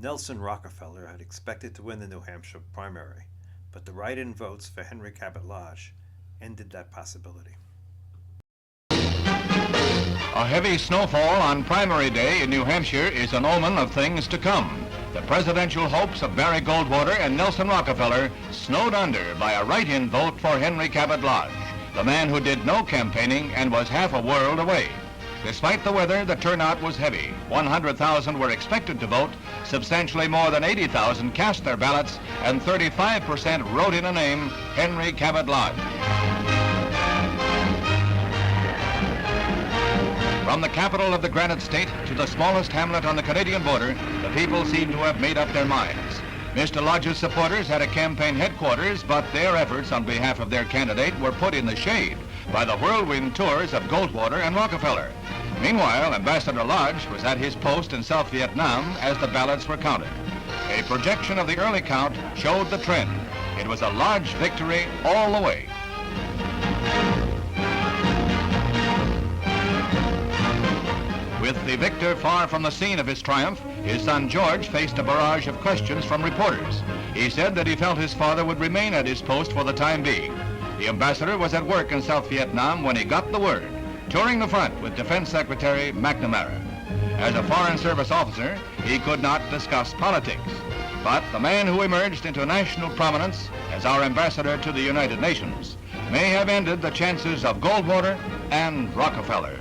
Nelson Rockefeller had expected to win the New Hampshire primary, but the write-in votes for Henry Cabot Lodge ended that possibility. A heavy snowfall on primary day in New Hampshire is an omen of things to come. The presidential hopes of Barry Goldwater and Nelson Rockefeller snowed under by a write-in vote for Henry Cabot Lodge, the man who did no campaigning and was half a world away. Despite the weather, the turnout was heavy. 100,000 were expected to vote, substantially more than 80,000 cast their ballots, and 35% wrote in a name, Henry Cabot Lodge. From the capital of the Granite State to the smallest hamlet on the Canadian border, the people seem to have made up their minds. Mr. Lodge's supporters had a campaign headquarters, but their efforts on behalf of their candidate were put in the shade by the whirlwind tours of Goldwater and Rockefeller. Meanwhile, Ambassador Lodge was at his post in South Vietnam as the ballots were counted. A projection of the early count showed the trend. It was a Lodge victory all the way. With the victor far from the scene of his triumph, his son George faced a barrage of questions from reporters. He said that he felt his father would remain at his post for the time being. The ambassador was at work in South Vietnam when he got the word, touring the front with Defense Secretary McNamara. As a Foreign Service officer, he could not discuss politics. But the man who emerged into national prominence as our ambassador to the United Nations may have ended the chances of Goldwater and Rockefeller.